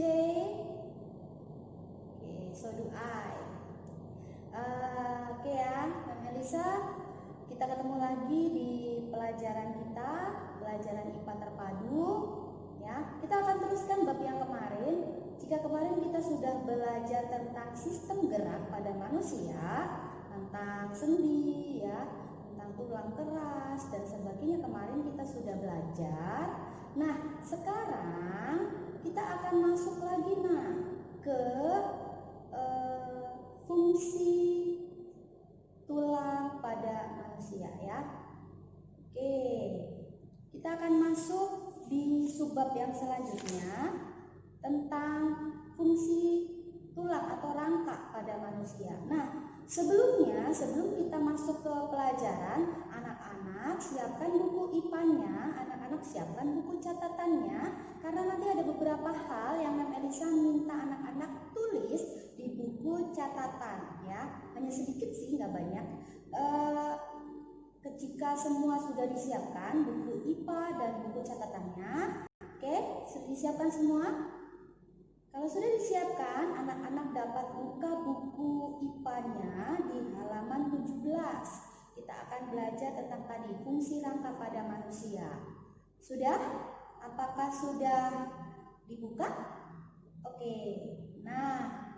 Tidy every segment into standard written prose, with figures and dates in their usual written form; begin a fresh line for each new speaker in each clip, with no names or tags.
Okay, so do I. Oke ya, Ma'am Elisa, kita ketemu lagi di pelajaran kita, pelajaran IPA terpadu. Ya, kita akan teruskan bab yang kemarin. Jika kemarin kita sudah belajar tentang sistem gerak pada manusia, tentang sendi, ya, tentang tulang keras dan sebagainya, kemarin kita sudah belajar. Nah, sekarang kita akan masuk lagi ke fungsi tulang pada manusia, ya. Oke, kita akan masuk di subbab yang selanjutnya tentang fungsi tulang atau rangka pada manusia. Nah, sebelum kita masuk ke pelajaran, anak-anak siapkan buku IPA-nya, anak-anak siapkan buku catatannya, karena nanti ada beberapa hal yang Ma'am Elisa minta anak-anak tulis di buku catatan, ya. Hanya sedikit sih, nggak banyak. Ketika semua sudah disiapkan buku IPA dan buku catatannya, oke, sudah disiapkan semua? Kalau sudah disiapkan, anak-anak dapat buka buku IPA-nya di halaman 17. Kita akan belajar tentang tadi fungsi rangka pada manusia. Sudah? Apakah sudah dibuka? Oke. Nah,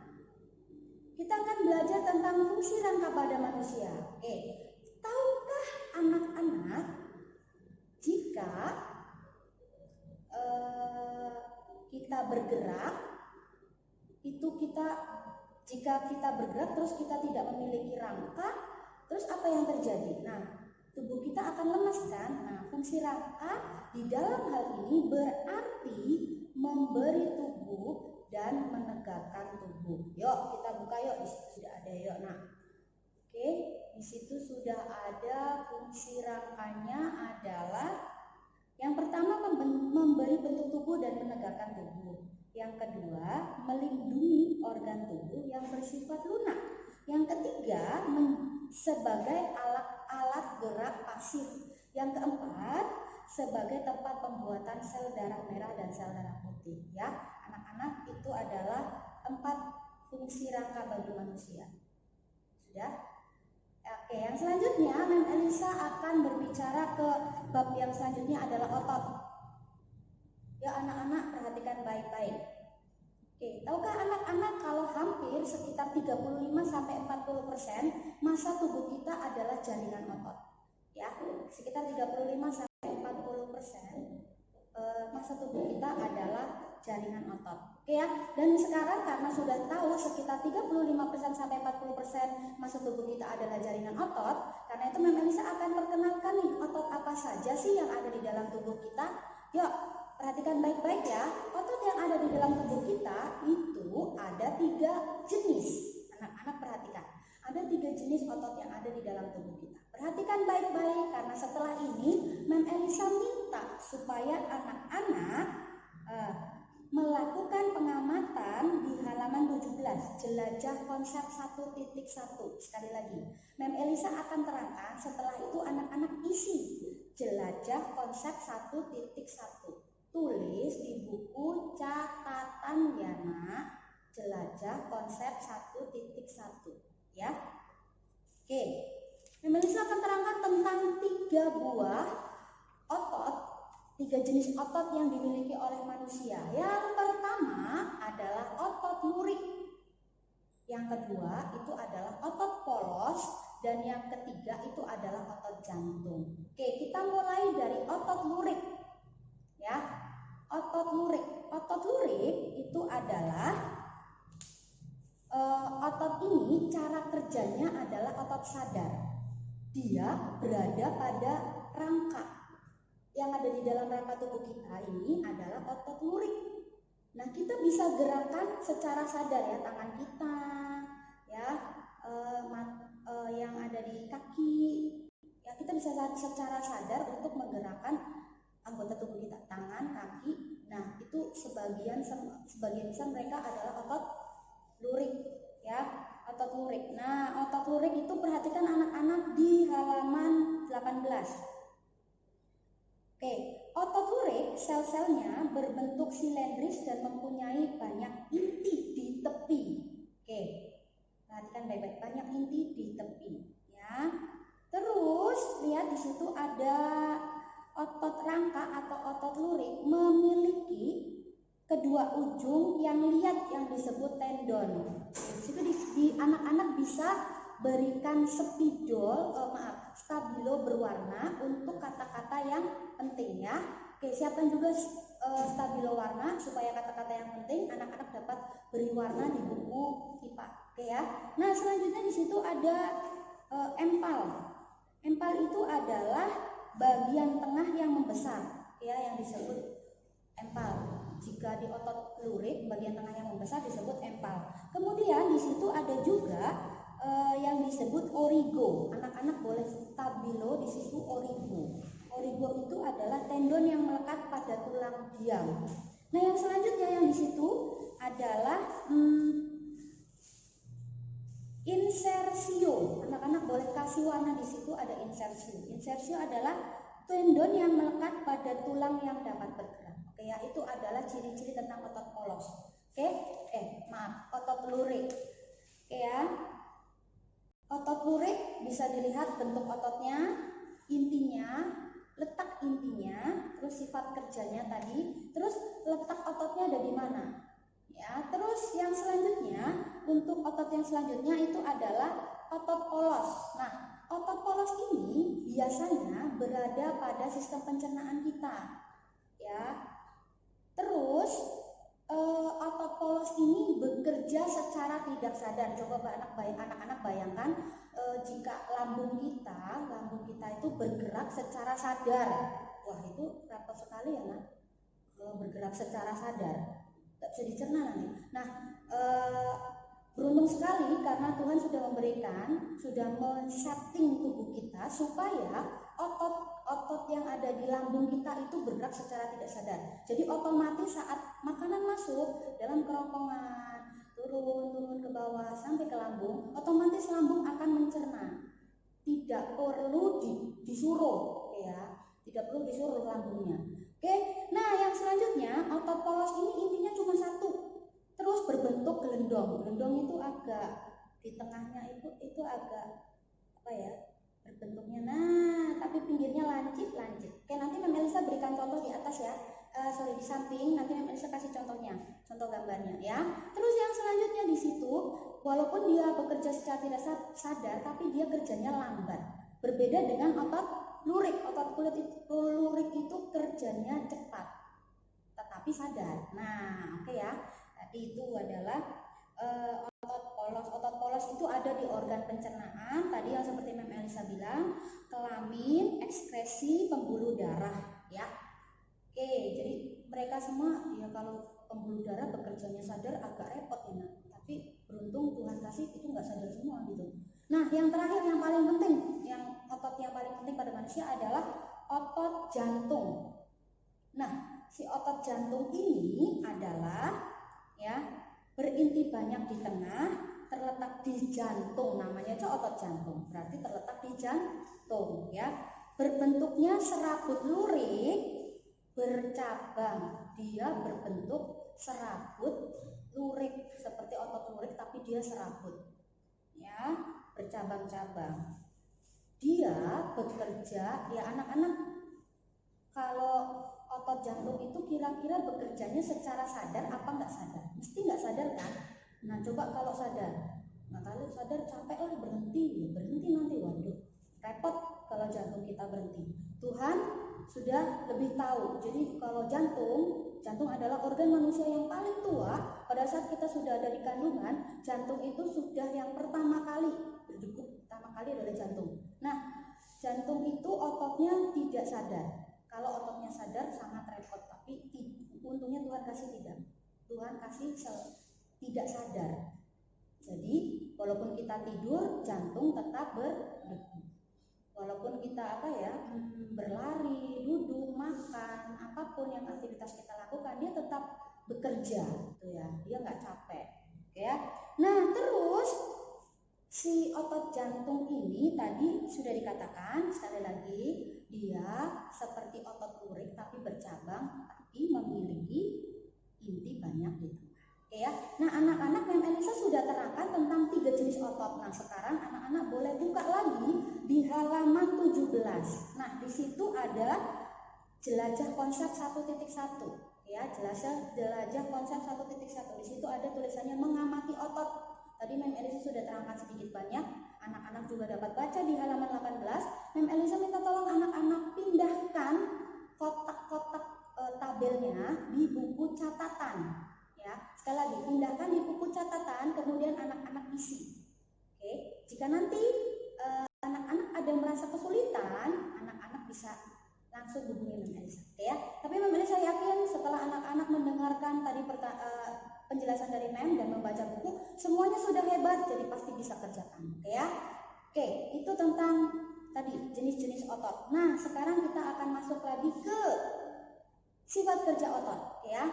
kita akan belajar tentang fungsi rangka pada manusia. Oke. Tahukah anak-anak jika kita bergerak, jika kita bergerak terus kita tidak memiliki rangka, terus apa yang terjadi? Nah, tubuh kita akan lemas kan? Nah, fungsi rangka di dalam hal ini berarti memberi tubuh dan menegakkan tubuh. Yuk, kita buka yuk. Di situ sudah ada yuk. Nah, oke, di situ sudah ada fungsi rangkanya adalah yang pertama memberi bentuk tubuh dan menegakkan tubuh. Yang kedua, melindungi organ tubuh yang bersifat lunak. Yang ketiga, sebagai alat gerak pasif. Yang keempat, sebagai tempat pembuatan sel darah merah dan sel darah putih. Ya, anak-anak, itu adalah 4 fungsi rangka bagi manusia. Sudah? Oke, yang selanjutnya Ma'am Elisa akan berbicara ke bab yang selanjutnya adalah otot. Ya, anak-anak perhatikan baik-baik. Oke, tahukah anak-anak kalau hampir sekitar 35-40% massa tubuh kita adalah jaringan otot. Ya, sekitar 35-40% massa tubuh kita adalah jaringan otot. Oke ya, dan sekarang karena sudah tahu sekitar 35-40% massa tubuh kita adalah jaringan otot, karena itu Ma'am Elisa akan perkenalkan nih otot apa saja sih yang ada di dalam tubuh kita. Yuk, perhatikan baik-baik ya. Otot yang ada di dalam tubuh kita itu ada 3 jenis. Anak-anak perhatikan. Ada 3 jenis otot yang ada di dalam tubuh kita. Perhatikan baik-baik karena setelah ini Ma'am Elisa minta supaya anak-anak melakukan pengamatan di halaman 17, jelajah konsep 1.1. Sekali lagi, Ma'am Elisa akan terangkan, setelah itu anak-anak isi jelajah konsep 1.1. Tulis di buku catatan ya nak, jelajah konsep 1.1 ya. Oke, Ma'am Elisa akan terangkan tentang 3 buah otot, 3 jenis otot yang dimiliki oleh manusia. Yang pertama adalah otot lurik. Yang kedua itu adalah otot polos. Dan yang ketiga itu adalah otot jantung. Oke, kita mulai dari otot lurik. Ya, otot lurik. Otot lurik itu adalah otot ini cara kerjanya adalah otot sadar. Dia berada pada rangka. Yang ada di dalam rangka tubuh kita ini adalah otot lurik. Nah, kita bisa gerakan secara sadar ya, tangan kita, ya, yang ada di kaki, ya kita bisa secara sadar untuk menggerakkan anggota tubuh kita, tangan, kaki. Nah, itu sebagian besar mereka adalah otot lurik, ya, otot lurik. Nah, otot lurik itu perhatikan anak-anak di halaman 18. Oke, otot lurik sel-selnya berbentuk silindris dan mempunyai banyak pada otot rangka atau otot lurik memiliki kedua ujung yang liat yang disebut tendon. Jadi di anak-anak bisa berikan stabilo berwarna untuk kata-kata yang penting ya. Oke, siapkan juga stabilo warna supaya kata-kata yang penting anak-anak dapat beri warna di buku IPA. Oke ya. Nah, selanjutnya di situ ada empal. Empal itu adalah bagian tengah yang membesar ya, yang disebut empal. Jika di otot lurik bagian tengah yang membesar disebut empal. Kemudian di situ ada juga yang disebut origo. Anak-anak boleh stabilo di situ origo. Origo itu adalah tendon yang melekat pada tulang diam. Nah, yang selanjutnya yang di situ adalah insersio. Anak-anak boleh kasih warna di situ ada insersio. Insersio adalah tendon yang melekat pada tulang yang dapat bergerak. Oke ya, itu adalah ciri-ciri tentang otot polos. Oke, otot lurik. Oke ya. Otot lurik bisa dilihat bentuk ototnya, intinya, letak intinya, terus sifat kerjanya tadi, terus letak ototnya ada di mana. Ya, terus yang selanjutnya, untuk otot yang selanjutnya itu adalah otot polos. Nah, otot polos ini biasanya berada pada sistem pencernaan kita. Ya. Terus otot polos ini bekerja secara tidak sadar. Coba anak-anak bayangkan jika lambung kita itu bergerak secara sadar. Wah, itu repot sekali ya, Nak. Kalau bergerak secara sadar, nggak bisa dicerna nanti. Nah, beruntung sekali karena Tuhan sudah men-setting tubuh kita supaya otot yang ada di lambung kita itu bergerak secara tidak sadar. Jadi otomatis saat makanan masuk dalam kerongkongan, turun ke bawah sampai ke lambung, otomatis lambung akan mencerna. Tidak perlu disuruh ya, tidak perlu disuruh lambungnya. Oke, nah yang selanjutnya otot polos ini intinya cuma satu, terus berbentuk gelendong. Gelendong itu agak di tengahnya itu agak apa ya? Berbentuknya, nah tapi pinggirnya lancip. Oke, nanti Mem Elisa berikan contoh di atas ya, di samping nanti Mem Elisa kasih contohnya, contoh gambarnya ya. Terus yang selanjutnya di situ, walaupun dia bekerja secara tidak sadar, tapi dia kerjanya lambat. Berbeda dengan otot lurik. Otot lurik itu kerjanya cepat, tetapi sadar. Nah, oke ya. Tadi itu adalah otot polos. Otot polos itu ada di organ pencernaan. Tadi yang seperti Mem Elisa bilang, kelamin, ekskresi, pembuluh darah, ya. Oke, jadi mereka semua ya kalau pembuluh darah bekerjanya sadar agak repot ya, Nak. Tapi beruntung Tuhan kasih itu nggak sadar semua gitu. Nah, yang terakhir yang paling penting, otot yang paling penting pada manusia adalah otot jantung. Nah, si otot jantung ini adalah ya berinti banyak di tengah, terletak di jantung, namanya itu otot jantung, berarti terletak di jantung ya. Berbentuknya serabut lurik bercabang, dia berbentuk serabut lurik seperti otot lurik tapi dia serabut ya, bercabang-cabang. Dia bekerja ya anak-anak, kalau otot jantung itu kira-kira bekerjanya secara sadar apa nggak sadar? Mesti nggak sadar kan? Nah, coba kalau sadar. Nah, kalau sadar capek berhenti nanti, waduh, repot kalau jantung kita berhenti. Tuhan sudah lebih tahu. Jadi kalau jantung adalah organ manusia yang paling tua. Pada saat kita sudah ada di kandungan, jantung itu sudah yang pertama kali berdegup, pertama kali adalah jantung. Nah, jantung itu ototnya tidak sadar. Kalau ototnya sadar sangat repot, tapi untungnya Tuhan kasih tidak. Tuhan kasih tidak sadar. Jadi walaupun kita tidur, jantung tetap berdegup. Walaupun kita berlari, duduk, makan, apapun yang aktivitas kita lakukan, dia tetap bekerja, gitu ya. Dia nggak capek, ya. Nah, terus si otot jantung ini tadi sudah dikatakan sekali lagi, dia seperti otot lurik tapi bercabang, tapi memiliki inti banyak di tengah. Oke ya. Nah, anak-anak Mem Elisa sudah terangkan tentang 3 jenis otot. Nah, sekarang anak-anak boleh buka lagi di halaman 17. Nah, di situ ada jelajah konsep 1.1 ya, jelajah konsep 1.1. Di situ ada tulisannya mengamati otot. Tadi Mem Elisa sudah terangkan sedikit banyak. Anak-anak juga dapat baca di halaman 18. Mem Elisa minta tolong anak-anak pindahkan kotak-kotak tabelnya di buku catatan. Ya, sekali lagi pindahkan di buku catatan, kemudian anak-anak isi. Oke, jika nanti anak-anak ada merasa kesulitan, anak-anak bisa langsung hubungi Mem Elisa, ya. Tapi Mem Elisa yakin setelah anak-anak mendengarkan tadi penjelasan dari Mem dan membaca buku, semuanya sudah hebat, jadi pasti bisa kerjakan, oke ya. Oke, itu tentang tadi jenis-jenis otot. Nah, sekarang kita akan masuk lagi ke sifat kerja otot, ya.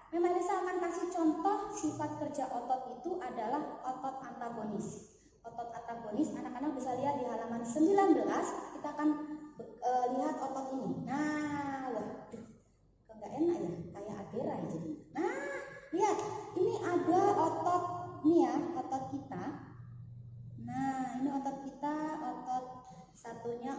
Mem Elisa akan kasih contoh sifat kerja otot itu adalah otot antagonis. Otot antagonis, anak-anak bisa lihat di halaman 19, kita akan lihat otot ini. Nah, waduh, enggak enak ya, kayak Adera ya jadi. Nah, lihat, ini ada otot, ini ya, otot kita. Nah, ini otot kita, satunya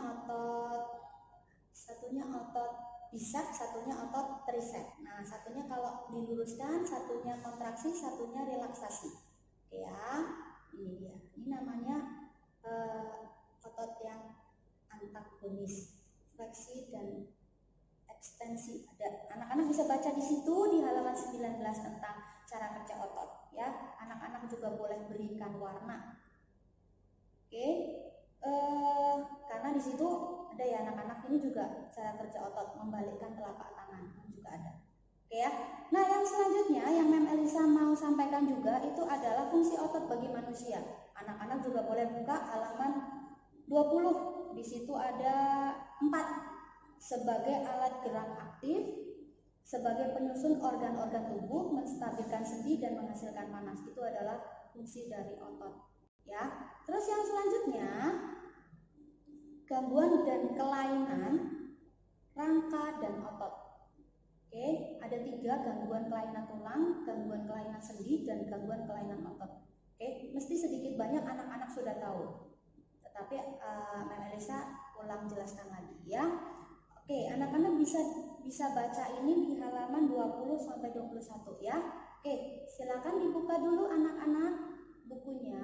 otot bisep, satunya otot tricep. Nah, satunya kalau diluruskan, satunya kontraksi, satunya relaksasi. Oke ya, ini dia. Ini namanya otot yang antagonis, fleksi dan ekstensi. Ada anak-anak bisa baca di situ di halaman 19 tentang cara kerja otot. Ya, anak-anak juga boleh berikan warna. Oke, karena di situ ada ya anak-anak ini juga cara kerja otot, membalikkan telapak tangan juga ada. Oke ya. Nah, yang selanjutnya yang Mem Elisa mau sampaikan juga itu adalah fungsi otot bagi manusia. Anak-anak juga boleh buka halaman 20. Di situ ada 4. Sebagai alat gerak aktif, sebagai penyusun organ-organ tubuh, menstabilkan sendi dan menghasilkan panas. Itu adalah fungsi dari otot. Ya. Terus yang selanjutnya gangguan dan kelainan rangka dan otot. Oke, ada 3, gangguan kelainan tulang, gangguan kelainan sendi, dan gangguan kelainan otot. Oke, mesti sedikit banyak anak-anak sudah tahu. Tetapi Mem Elisa ulang jelaskan lagi ya. Oke, anak-anak bisa baca ini di halaman 20 sampai 21 ya. Oke, silakan dibuka dulu anak-anak bukunya.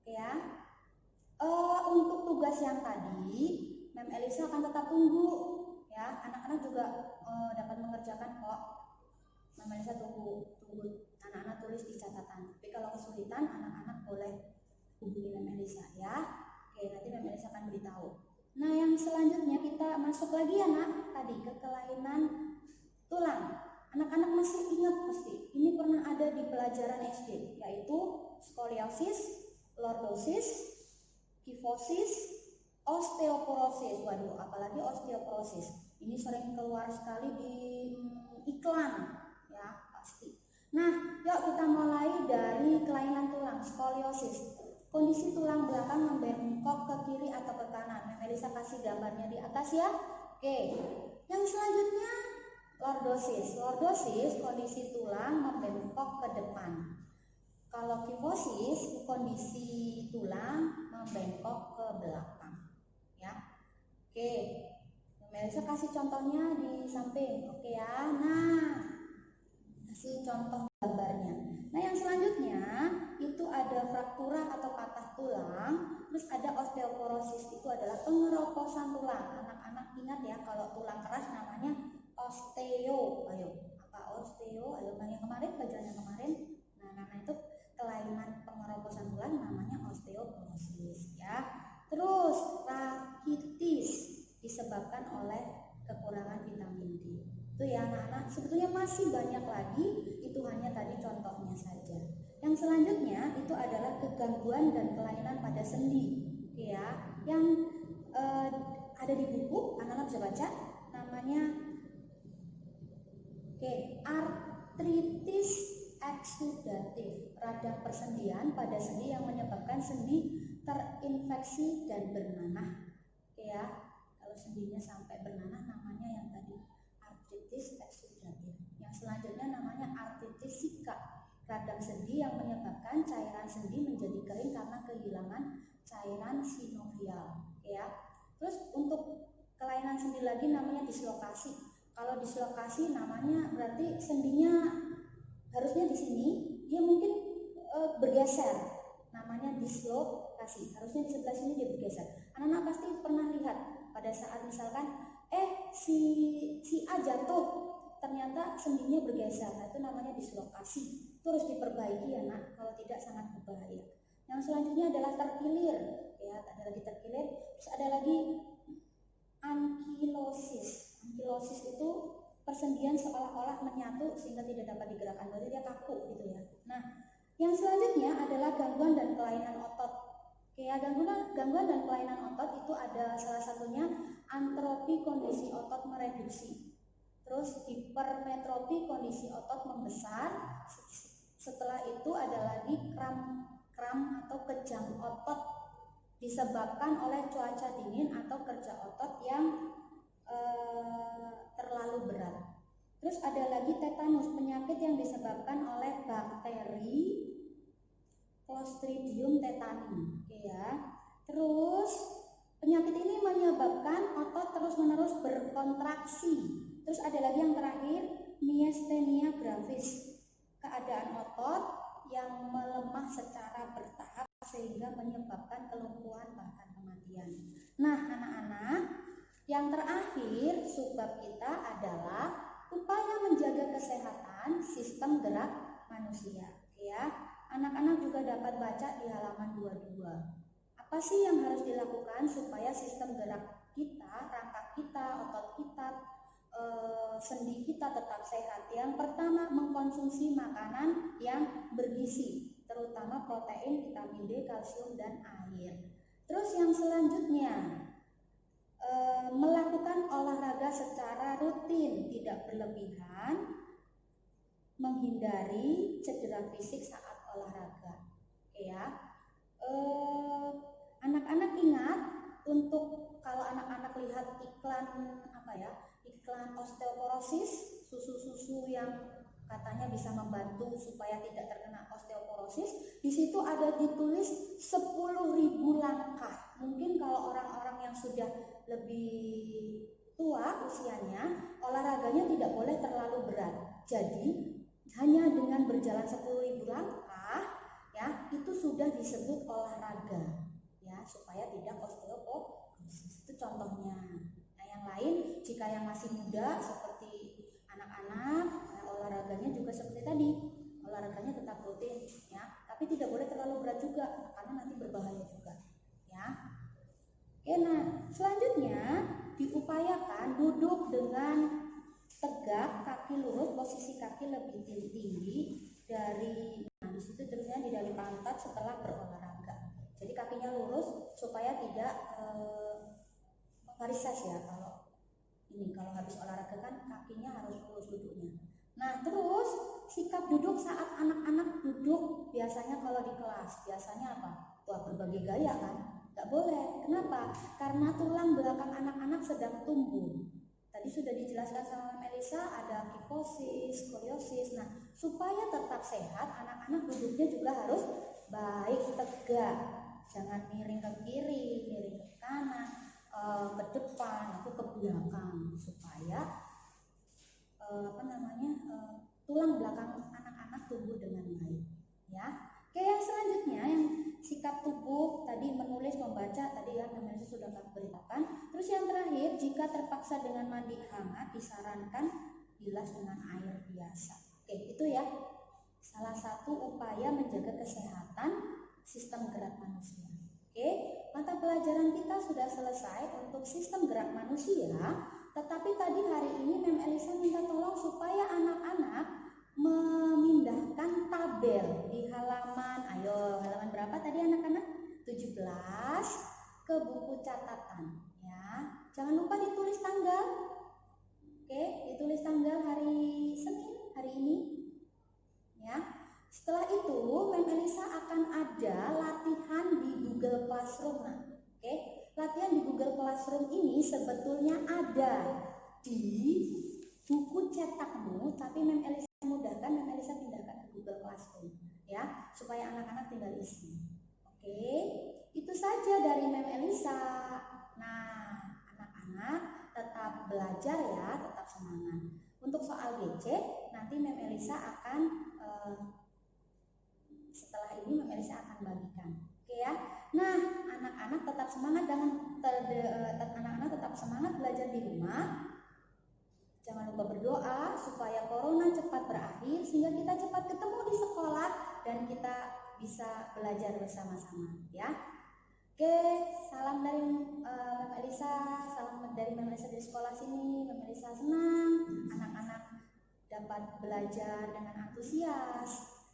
Oke ya. Untuk tugas yang tadi, Mem Elisa akan tetap tunggu ya. Anak-anak juga dapat mengerjakan kok. Mem Elisa tunggu anak-anak tulis di catatan. Tapi kalau kesulitan, anak-anak boleh hubungi Mem Elisa ya. Oke, nanti Mem Elisa akan beritahu. Nah, yang selanjutnya kita masuk lagi ya nak, tadi ke kelainan tulang. Anak-anak masih ingat pasti, ini pernah ada di pelajaran SD, yaitu skoliosis, lordosis, kifosis, osteoporosis. Waduh, apalagi osteoporosis. Ini sering keluar sekali di iklan, ya pasti. Nah, yuk kita mulai dari kelainan tulang, skoliosis. Kondisi tulang belakang membengkok ke kiri atau ke kanan. Mem Elisa kasih gambarnya di atas ya. Oke, yang selanjutnya lordosis. Lordosis, kondisi tulang membengkok ke depan. Kalau kifosis, kondisi tulang membengkok ke belakang. Ya, oke. Mem Elisa kasih contohnya di samping. Oke ya. Nah, kasih contoh gambarnya. Nah, yang selanjutnya itu ada fraktura atau patah tulang, terus ada osteoporosis, itu adalah pengeroposan tulang. Anak-anak ingat ya, kalau tulang keras namanya osteo. Ayo, apa osteo? Ayo, yang kemarin pelajaran kemarin. Nah, nama itu kelainan pengeroposan tulang namanya osteoporosis ya. Terus rakitis disebabkan oleh kekurangan vitamin D. Itu ya anak-anak, sebetulnya masih banyak lagi, itu hanya tadi contohnya saja. Yang selanjutnya itu adalah kegangguan dan kelainan pada sendi, ya, yang ada di buku, anak-anak bisa baca, namanya artritis eksudatif, radang persendian pada sendi yang menyebabkan sendi terinfeksi dan bernanah. Ya, kalau sendinya sampai bernanah namanya yang tadi artritis eksudatif. Yang selanjutnya namanya artritis sika, radang yang menyebabkan cairan sendi menjadi kering karena kehilangan cairan sinovial, ya. Terus untuk kelainan sendi lagi namanya dislokasi. Kalau dislokasi namanya berarti sendinya harusnya di sini, dia mungkin bergeser, namanya dislokasi. Harusnya di sebelah sini dia bergeser. Anak-anak pasti pernah lihat pada saat misalkan si A jatuh, ternyata sendinya bergeser. Nah, itu namanya dislokasi. Itu harus diperbaiki ya nak, kalau tidak sangat berbahaya. Yang selanjutnya adalah terkilir, ya, ada lagi terkilir. Terus ada lagi ankilosis. Ankilosis itu persendian seolah-olah menyatu sehingga tidak dapat digerakkan, berarti dia kaku gitu ya. Nah, yang selanjutnya adalah gangguan dan kelainan otot. Oke ya, gangguan dan kelainan otot itu ada salah satunya antropi, kondisi otot mereduksi. Terus hipermetropi, kondisi otot membesar. Setelah itu ada lagi kram atau kejang otot disebabkan oleh cuaca dingin atau kerja otot yang terlalu berat. Terus ada lagi tetanus, penyakit yang disebabkan oleh bakteri Clostridium tetani, oke ya. Terus penyakit ini menyebabkan otot terus-menerus berkontraksi. Terus ada lagi yang terakhir, miastenia gravis, keadaan otot yang melemah secara bertahap sehingga menyebabkan kelumpuhan bahkan kematian. Nah, anak-anak, yang terakhir subbab kita adalah upaya menjaga kesehatan sistem gerak manusia, ya. Anak-anak juga dapat baca di halaman 22. Apa sih yang harus dilakukan supaya sistem gerak kita, rangka kita, otot kita, sendi kita tetap sehat? Yang pertama, mengkonsumsi makanan yang bergizi, terutama protein, vitamin D, kalsium, dan air. Terus yang selanjutnya, melakukan olahraga secara rutin, tidak berlebihan, menghindari cedera fisik saat olahraga. Oke ya. Anak-anak ingat, untuk kalau anak-anak lihat iklan iklan osteoporosis, susu-susu yang katanya bisa membantu supaya tidak terkena osteoporosis, di situ ada ditulis 10.000 langkah. Mungkin kalau orang-orang yang sudah lebih tua usianya, olahraganya tidak boleh terlalu berat. Jadi hanya dengan berjalan 10.000 langkah, ya, itu sudah disebut olahraga, ya, supaya tidak osteoporosis. Itu contohnya. Nah, yang lain, jika yang masih muda seperti anak-anak, olahraganya juga seperti tadi, olahraganya tetap rutin, ya, tapi tidak boleh terlalu berat juga karena nanti berbahaya juga, ya. Oke, nah selanjutnya diupayakan duduk dengan tegak, kaki lurus, posisi kaki lebih tinggi dari, nah disitu terusnya di dari pantat setelah berolahraga. Jadi kakinya lurus supaya tidak varises ya. Kalau habis olahraga kan kakinya harus lurus duduknya. Nah, terus sikap duduk saat anak-anak duduk biasanya kalau di kelas, biasanya apa? Wah, berbagai gaya kan? Gak boleh. Kenapa? Karena tulang belakang anak-anak sedang tumbuh. Tadi sudah dijelaskan sama Melisa, ada kifosis, skoliosis. Nah, supaya tetap sehat, anak-anak duduknya juga harus baik, tegak. Jangan miring ke kiri, miring ke kanan, ke depan, atau ke belakang, supaya tulang belakang anak-anak tumbuh dengan baik, ya. Oke, yang selanjutnya yang sikap tubuh tadi, menulis, membaca, tadi ya Melisa sudah beritakan. Terus yang terakhir, jika terpaksa dengan mandi hangat, disarankan bilas dengan air biasa. Oke, itu ya salah satu upaya menjaga kesehatan sistem gerak manusia. Oke, mata pelajaran kita sudah selesai untuk sistem gerak manusia. Tetapi tadi hari ini Mem Elisa minta tolong supaya anak-anak memindahkan tabel di halaman, halaman berapa tadi anak-anak? 17 ke buku catatan, ya. Jangan lupa ditulis tanggal. Oke, ditulis tanggal hari Senin, hari ini, ya. Setelah itu Mem Elisa akan ada latihan di Google Classroom. Nah, oke, latihan di Google Classroom ini sebetulnya ada di buku cetakmu, tapi Mem Elisa mudahkan, Mem Elisa pindahkan ke Google Classroom, ya, supaya anak-anak tinggal isi. Oke, itu saja dari Mem Elisa. Nah, anak-anak tetap belajar ya, tetap semangat. Untuk soal BC, nanti Mem Elisa akan setelah ini Mem Elisa akan bagikan. Oke ya. Nah, anak-anak tetap semangat anak-anak tetap semangat belajar di rumah. Jangan lupa berdoa supaya corona cepat berakhir sehingga kita cepat ketemu di sekolah dan kita bisa belajar bersama-sama ya. Oke, salam dari Mem Elisa, salam dari Mem Elisa di sekolah sini. Mem Elisa senang anak-anak dapat belajar dengan antusias.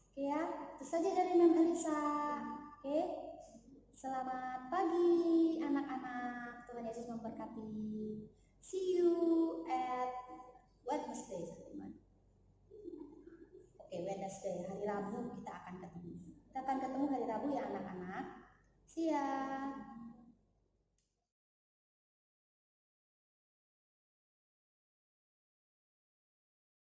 Oke ya, itu saja dari Mem Elisa. Oke, selamat pagi anak-anak. Tuhan Yesus memberkati. See you at Wednesday, teman-teman. Oke, Wednesday, hari Rabu kita akan ketemu. Kita akan ketemu hari Rabu ya anak-anak. See ya.